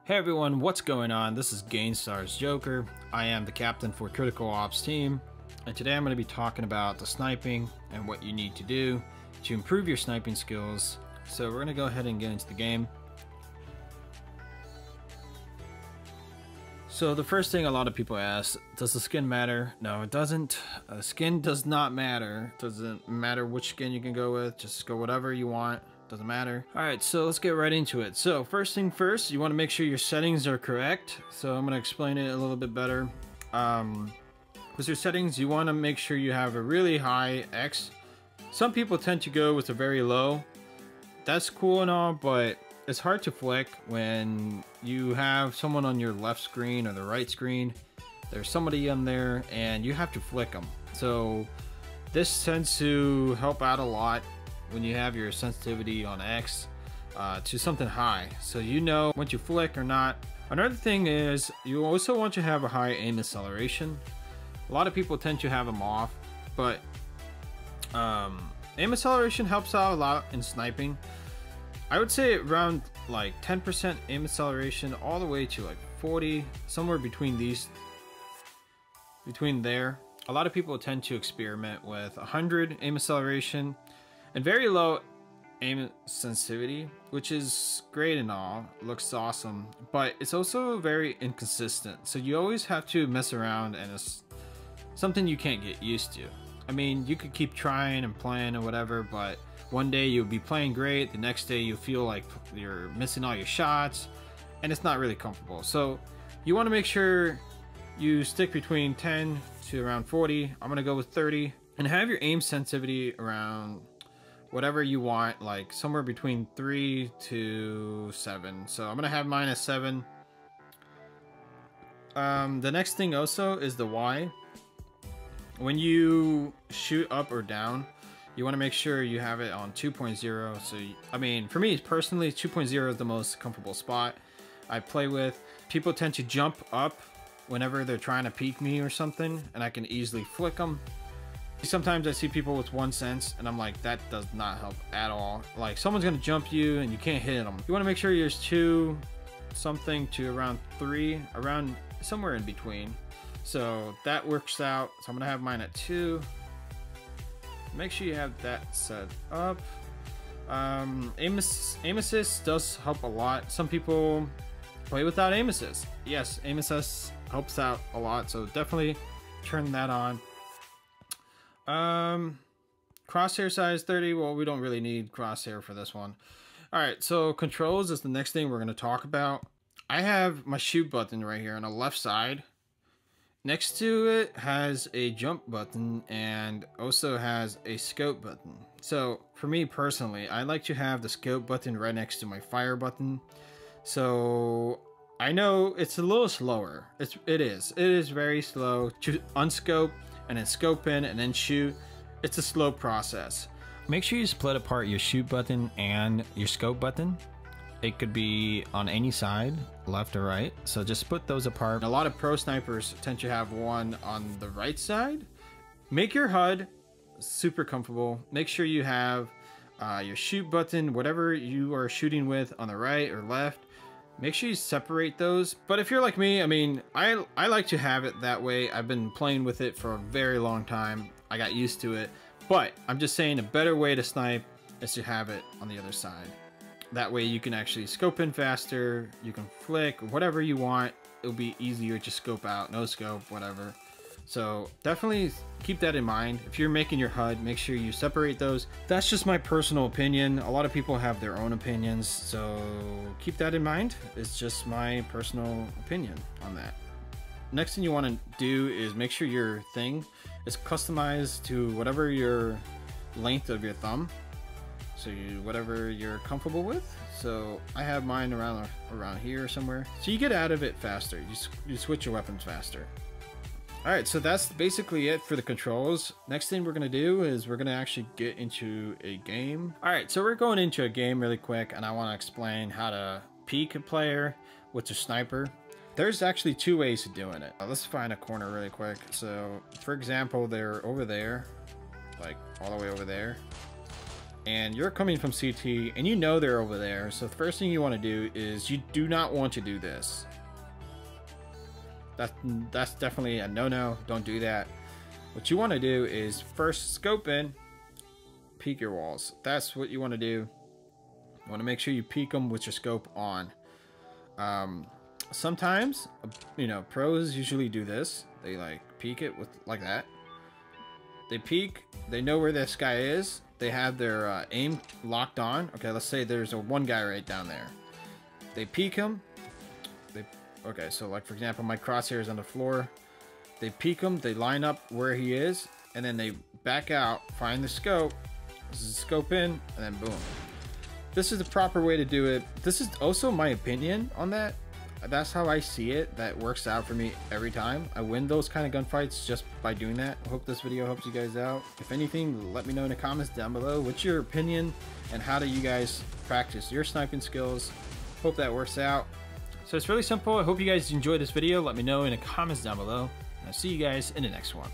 Hey everyone, what's going on? This is Gankstars Joker. I am the captain for Critical Ops team, and today I'm going to be talking about the sniping and what you need to do to improve your sniping skills. So we're going to go ahead and get into the game. So the first thing a lot of people ask, does the skin matter? No, it doesn't. Skin does not matter. Doesn't matter which skin you can go with. Just go whatever you want. Doesn't matter. Alright, so let's get right into it. So first thing first, you want to make sure your settings are correct. So I'm going to explain it a little bit better. With your settings, you want to make sure you have a really high X. Some people tend to go with a very low. That's cool and all, but it's hard to flick when you have someone on your left screen or the right screen. There's somebody in there and you have to flick them. So this tends to help out a lot when you have your sensitivity on X to something high, so you know when to flick or not. Another thing is you also want to have a high aim acceleration. A lot of people tend to have them off, but aim acceleration helps out a lot in sniping. I would say around like 10% aim acceleration all the way to like 40, somewhere between there. A lot of people tend to experiment with 100 aim acceleration and very low aim sensitivity, which is great and all, looks awesome, but it's also very inconsistent. So you always have to mess around, and it's something you can't get used to. I mean, you could keep trying and playing or whatever, but one day you'll be playing great, the next day you feel like you're missing all your shots, and it's not really comfortable. So you want to make sure you stick between 10 to around 40. I'm gonna go with 30, and have your aim sensitivity around whatever you want, like somewhere between 3 to 7. So I'm gonna have mine at 7. The next thing also is the Y. When you shoot up or down, you want to make sure you have it on 2.0. So I mean, for me personally, 2.0 is the most comfortable spot I play with. People tend to jump up whenever they're trying to peek me or something, and I can easily flick them. Sometimes I see people with 1 sense and I'm like, that does not help at all. Like, someone's gonna jump you and you can't hit them. You want to make sure there's 2 something to around 3, around somewhere in between. So that works out. So I'm gonna have mine at 2. Make sure you have that set up. Aim assist does help a lot. Some people play without aim assist. Yes, aim assist helps out a lot, so definitely turn that on. Crosshair size 30. Well, we don't really need crosshair for this one. All right, so controls is the next thing we're going to talk about. I have my shoot button right here on the left side. Next to it has a jump button and also has a scope button. So for me personally, I like to have the scope button right next to my fire button. So I know it's a little slower. It is very slow to unscope and then scope in and then shoot. It's a slow process. Make sure you split apart your shoot button and your scope button. It could be on any side, left or right, so just put those apart. A lot of pro snipers tend to have one on the right side. Make your HUD super comfortable. Make sure you have your shoot button, whatever you are shooting with, on the right or left. Make sure you separate those. But if you're like me, I mean, I like to have it that way. I've been playing with it for a very long time. I got used to it. But I'm just saying a better way to snipe is to have it on the other side. That way you can actually scope in faster. You can flick, whatever you want. It'll be easier to scope out, no scope, whatever. So definitely keep that in mind. If you're making your HUD, make sure you separate those. That's just my personal opinion. A lot of people have their own opinions, so keep that in mind. It's just my personal opinion on that. Next thing you want to do is make sure your thing is customized to whatever your length of your thumb. So whatever you're comfortable with. So I have mine around here somewhere. So you get out of it faster. You switch your weapons faster. Alright, so that's basically it for the controls. Next thing we're going to do is we're going to actually get into a game. Alright, so we're going into a game really quick, and I want to explain how to peek a player with a sniper. There's actually 2 ways of doing it. Let's find a corner really quick. So, for example, they're over there, like all the way over there. and you're coming from CT and you know they're over there. So the first thing you want to do is you do not want to do this. That's definitely a no-no. Don't do that. What you want to do is first scope in, peek your walls. That's what you want to do. You want to make sure you peek them with your scope on. Sometimes, you know, pros usually do this. They like peek it with like that. They peek, they know where this guy is. They have their aim locked on. Okay, let's say there's one guy right down there. They peek him. Okay, so like for example, my crosshair is on the floor. They peek him, they line up where he is, and then they back out, find the scope, scope in, and then boom. This is the proper way to do it. This is also my opinion on that. That's how I see it. That works out for me every time. I win those kind of gunfights just by doing that. I hope this video helps you guys out. If anything, let me know in the comments down below. What's your opinion and how do you guys practice your sniping skills? Hope that works out. So it's really simple. I hope you guys enjoyed this video. Let me know in the comments down below. And I'll see you guys in the next one.